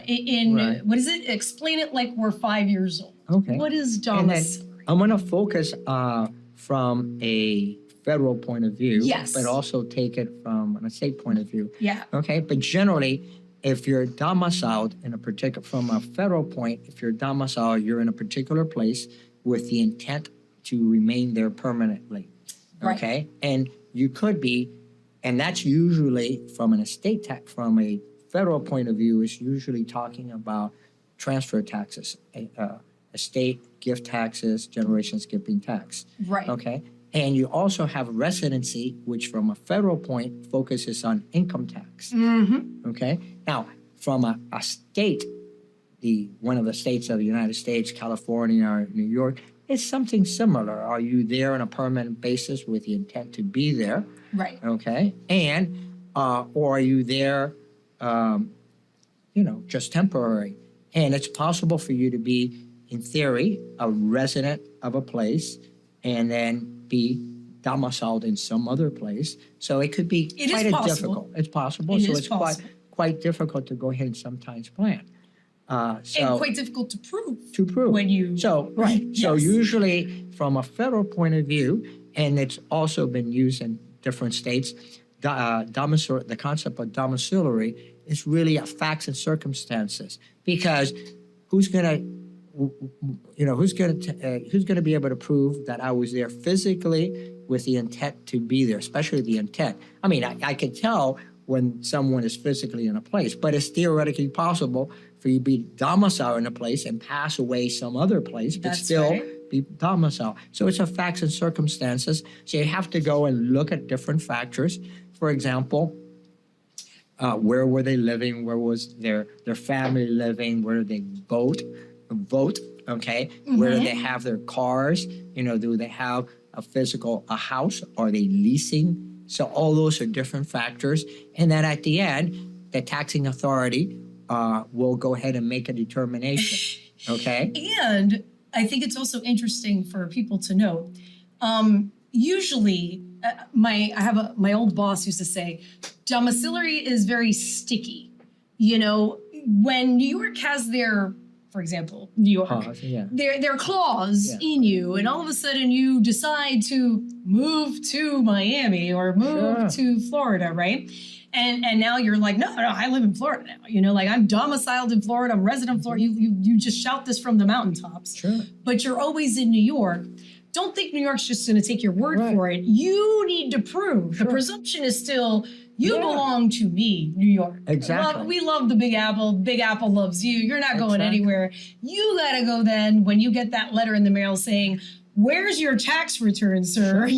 Right. What is it? Explain it like we're 5 years old. Okay. What is domicile? I'm going to focus from a federal point of view, Yes. but also take it from a state point of view. Yeah. Okay. But generally, if you're domiciled in a particular, from a federal point, if you're domiciled, you're in a particular place with the intent to remain there permanently. Right. Okay. And you could be, and that's usually from an estate tax, from a federal point of view, is usually talking about transfer taxes, estate gift taxes, generation skipping tax. Right. Okay. And you also have residency, which from a federal point focuses on income tax. Mm-hmm. Okay. Now, from a state, one of the states of the United States, California or New York, it's something similar. Are you there on a permanent basis with the intent to be there? Right. Okay. And or are you there, just temporary? And it's possible for you to be, in theory, a resident of a place and then be domiciled in some other place. So it could be difficult. It's possible. It's quite difficult to go ahead and sometimes plan. And quite difficult to prove. When you... Right. Yes. So usually from a federal point of view, and it's also been used in different states, the concept of domiciliary is really a facts and circumstances, because who's going to be able to prove that I was there physically with the intent to be there, especially the intent. I mean, I can tell when someone is physically in a place, but it's theoretically possible for you to be domiciled in a place and pass away some other place, but still be domiciled. So it's a facts and circumstances. So you have to go and look at different factors. For example, where were they living? Where was their family living? Where did they vote? Okay. Mm-hmm. Where do they have their cars? Do they have a house? Are they leasing? So all those are different factors. And then at the end, the taxing authority will go ahead and make a determination. Okay. And I think it's also interesting for people to know. Usually, my old boss used to say, domiciliary is very sticky. When New York has for example, New York, their clause in you, and all of a sudden you decide to move to Miami or move to Florida, right? And now you're like, no, I live in Florida now. Like I'm domiciled in Florida, I'm resident in Florida. You just shout this from the mountaintops. Sure. But you're always in New York. Don't think New York's just going to take your word for it. You need to prove. The presumption is still, you belong to me, New York. Exactly. We love the Big Apple. Big Apple loves you. You're not going anywhere. You got to go then when you get that letter in the mail saying, where's your tax return, sir?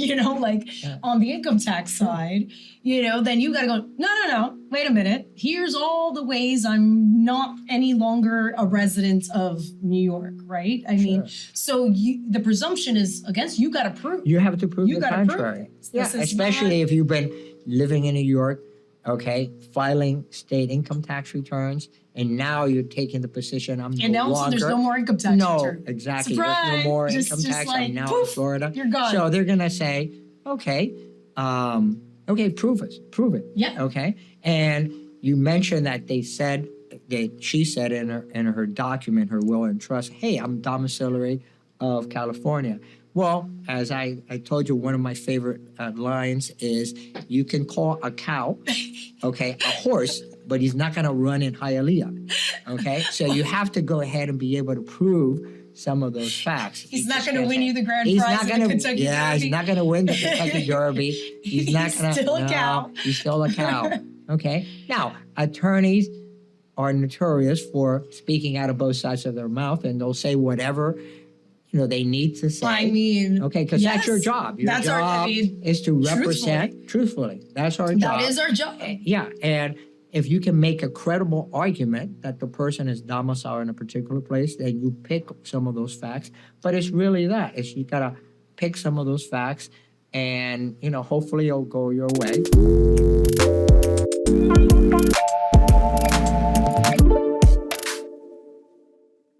On the income tax side, then you got to go, no, wait a minute. Here's all the ways I'm not any longer a resident of New York, right? I mean, so the presumption is against you got to prove. You have to prove the contrary. Especially if you've been living in New York, okay, filing state income tax returns, and now you're taking the position there's no more income tax return. Exactly. Surprise! There's no more income tax. I'm now in Florida. You're gone. So they're gonna say, okay, prove it. Yeah. Okay. And you mentioned that she said in her document, her will and trust, hey, I'm domiciliary of California. Well, as I told you, one of my favorite lines is, you can call a cow, a horse, but he's not going to run in Hialeah, okay? So you have to go ahead and be able to prove some of those facts. He's not going to win you the grand prize of the Kentucky Derby. Yeah, he's not going to win the Kentucky Derby. He's still a cow. He's still a cow, okay? Now, attorneys are notorious for speaking out of both sides of their mouth, and they'll say whatever they need to say. I mean, okay, because that's your job. Your job is to represent truthfully. That's our job. That is our job. Yeah, and if you can make a credible argument that the person is domiciled in a particular place, then you pick some of those facts. But it's really that. You gotta pick some of those facts, and hopefully it'll go your way.